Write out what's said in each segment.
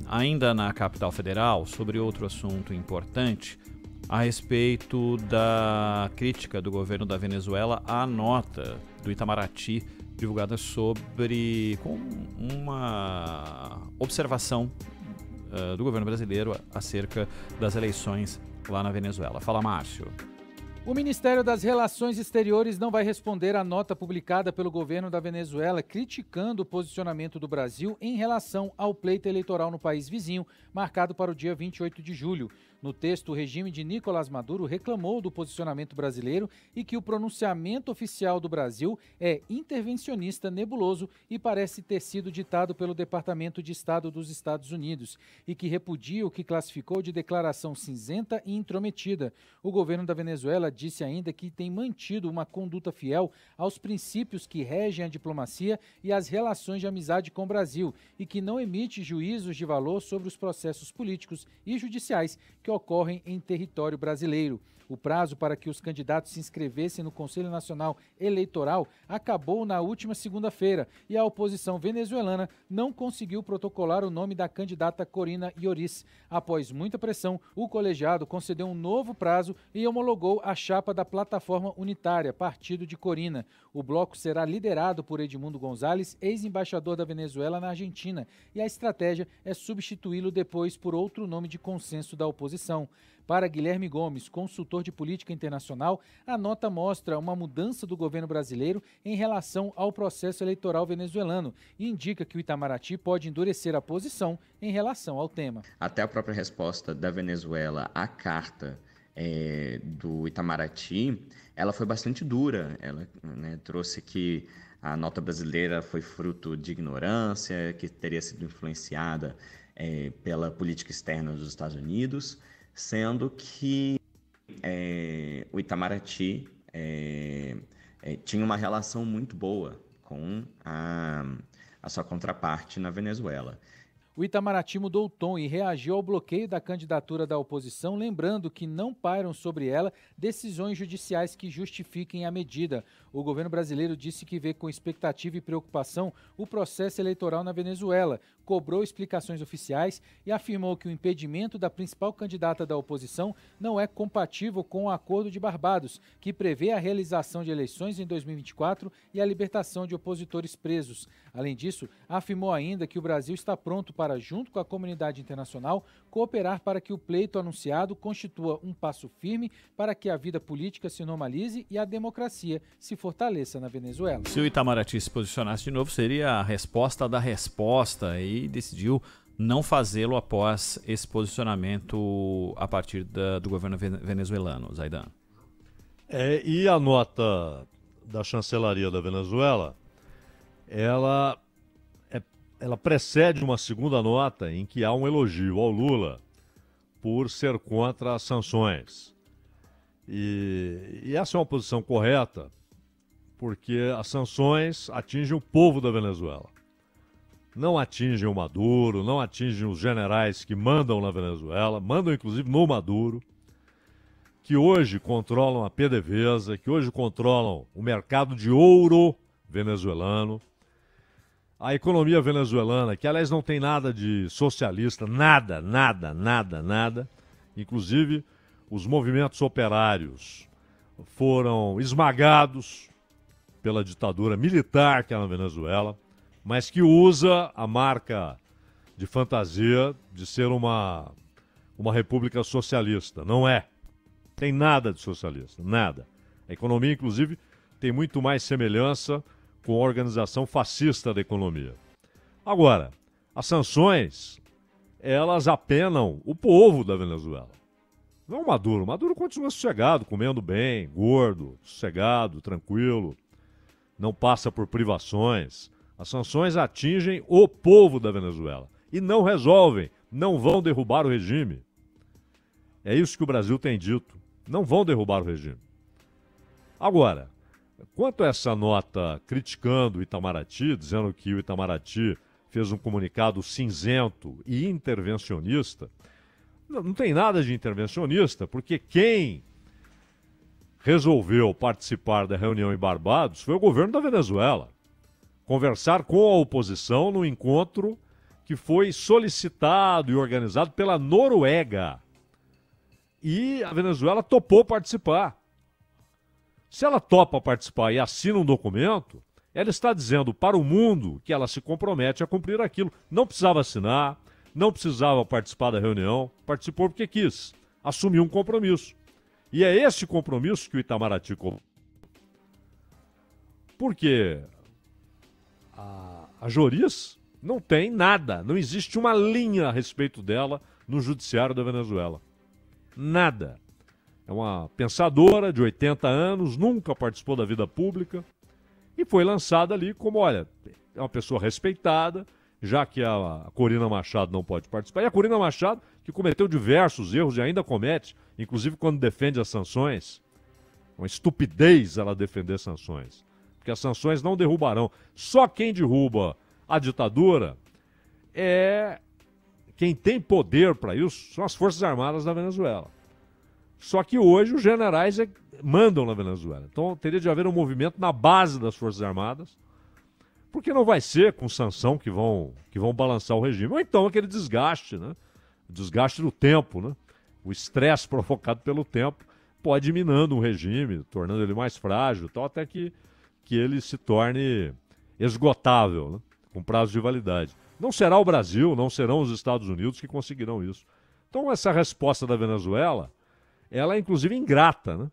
ainda na capital federal, sobre outro assunto importante, a respeito da crítica do governo da Venezuela à nota do Itamaraty, divulgada com uma observação do governo brasileiro acerca das eleições lá na Venezuela. Fala, Márcio. O Ministério das Relações Exteriores não vai responder à nota publicada pelo governo da Venezuela criticando o posicionamento do Brasil em relação ao pleito eleitoral no país vizinho, marcado para o dia 28 de julho. No texto, o regime de Nicolás Maduro reclamou do posicionamento brasileiro e que o pronunciamento oficial do Brasil é intervencionista, nebuloso e parece ter sido ditado pelo Departamento de Estado dos Estados Unidos e que repudia o que classificou de declaração cinzenta e intrometida. O governo da Venezuela disse ainda que tem mantido uma conduta fiel aos princípios que regem a diplomacia e as relações de amizade com o Brasil e que não emite juízos de valor sobre os processos políticos e judiciais que ocorrem em território brasileiro. O prazo para que os candidatos se inscrevessem no Conselho Nacional Eleitoral acabou na última segunda-feira e a oposição venezuelana não conseguiu protocolar o nome da candidata Corina Lloris. Após muita pressão, o colegiado concedeu um novo prazo e homologou a chapa da Plataforma Unitária, partido de Corina. O bloco será liderado por Edmundo González, ex-embaixador da Venezuela na Argentina, e a estratégia é substituí-lo depois por outro nome de consenso da oposição. Para Guilherme Gomes, consultor de política internacional, a nota mostra uma mudança do governo brasileiro em relação ao processo eleitoral venezuelano e indica que o Itamaraty pode endurecer a posição em relação ao tema. Até a própria resposta da Venezuela à carta do Itamaraty, ela foi bastante dura. Ela trouxe que a nota brasileira foi fruto de ignorância, que teria sido influenciada pela política externa dos Estados Unidos, sendo que o Itamaraty tinha uma relação muito boa com a sua contraparte na Venezuela. O Itamaraty mudou o tom e reagiu ao bloqueio da candidatura da oposição, lembrando que não pairam sobre ela decisões judiciais que justifiquem a medida. O governo brasileiro disse que vê com expectativa e preocupação o processo eleitoral na Venezuela, cobrou explicações oficiais e afirmou que o impedimento da principal candidata da oposição não é compatível com o Acordo de Barbados, que prevê a realização de eleições em 2024 e a libertação de opositores presos. Além disso, afirmou ainda que o Brasil está pronto para, junto com a comunidade internacional, cooperar para que o pleito anunciado constitua um passo firme para que a vida política se normalize e a democracia se fortaleça na Venezuela. Se o Itamaraty se posicionasse de novo, seria a resposta da resposta e decidiu não fazê-lo após esse posicionamento a partir do governo venezuelano. Zaidan. E a nota da chancelaria da Venezuela, ela precede uma segunda nota em que há um elogio ao Lula por ser contra as sanções. E essa é uma posição correta, porque as sanções atingem o povo da Venezuela. Não atingem o Maduro, não atingem os generais que mandam na Venezuela, mandam inclusive no Maduro, que hoje controlam a PDVSA, que hoje controlam o mercado de ouro venezuelano. A economia venezuelana, que aliás não tem nada de socialista, nada. Inclusive, os movimentos operários foram esmagados pela ditadura militar que é na Venezuela, mas que usa a marca de fantasia de ser uma república socialista. Não é. Tem nada de socialista, nada. A economia, inclusive, tem muito mais semelhança com a organização fascista da economia. Agora, as sanções, elas apenam o povo da Venezuela. Não o Maduro. O Maduro continua sossegado, comendo bem, gordo, sossegado, tranquilo. Não passa por privações. As sanções atingem o povo da Venezuela. E não resolvem, não vão derrubar o regime. É isso que o Brasil tem dito. Não vão derrubar o regime. Agora, quanto a essa nota criticando o Itamaraty, dizendo que o Itamaraty fez um comunicado cinzento e intervencionista, não tem nada de intervencionista, porque quem resolveu participar da reunião em Barbados foi o governo da Venezuela. Conversar com a oposição no encontro que foi solicitado e organizado pela Noruega. E a Venezuela topou participar. Se ela topa participar e assina um documento, ela está dizendo para o mundo que ela se compromete a cumprir aquilo. Não precisava assinar, não precisava participar da reunião, participou porque quis, assumiu um compromisso. E é esse compromisso que o Itamaraty colocou. Porque a Joris não tem nada, não existe uma linha a respeito dela no judiciário da Venezuela. Nada. É uma pensadora de 80 anos, nunca participou da vida pública e foi lançada ali como, olha, é uma pessoa respeitada, já que a Corina Machado não pode participar. E a Corina Machado, que cometeu diversos erros e ainda comete, inclusive quando defende as sanções. Uma estupidez ela defender sanções, porque as sanções não derrubarão. Só quem derruba a ditadura é quem tem poder para isso, são as Forças Armadas da Venezuela. Só que hoje os generais mandam na Venezuela. Então teria de haver um movimento na base das Forças Armadas, porque não vai ser com sanção que vão balançar o regime. Ou então aquele desgaste, né? O desgaste do tempo, né? O estresse provocado pelo tempo pode ir minando um regime, tornando ele mais frágil, tal, até que ele se torne esgotável, né? Com prazo de validade. Não será o Brasil, não serão os Estados Unidos que conseguirão isso. Então essa resposta da Venezuela, ela é inclusive ingrata, né?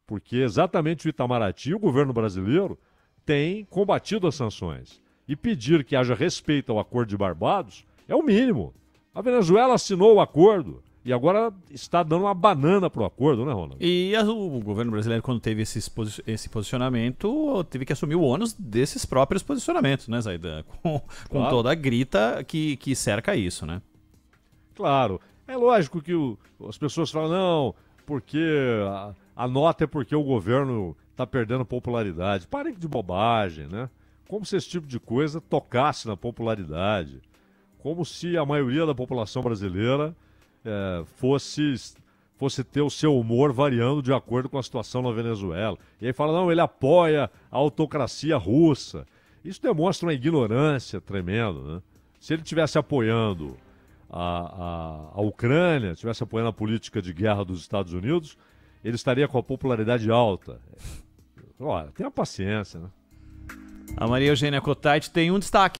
Porque exatamente o Itamaraty, o governo brasileiro, tem combatido as sanções. E pedir que haja respeito ao Acordo de Barbados é o mínimo. A Venezuela assinou o acordo e agora está dando uma banana para o acordo, né, Ronaldo? E o governo brasileiro, quando teve esse posicionamento, teve que assumir o ônus desses próprios posicionamentos, né, Zaidan? Com Claro. toda a grita que cerca isso, né? Claro. É lógico que as pessoas falam, não, porque a nota é porque o governo está perdendo popularidade. Parem de bobagem, né? Como se esse tipo de coisa tocasse na popularidade. Como se a maioria da população brasileira fosse ter o seu humor variando de acordo com a situação na Venezuela. E aí fala, não, ele apoia a autocracia russa. Isso demonstra uma ignorância tremenda, né? Se ele estivesse apoiando a Ucrânia, estivesse apoiando a política de guerra dos Estados Unidos, ele estaria com a popularidade alta. Olha, tenha paciência, né? A Maria Eugênia Cottait tem um destaque.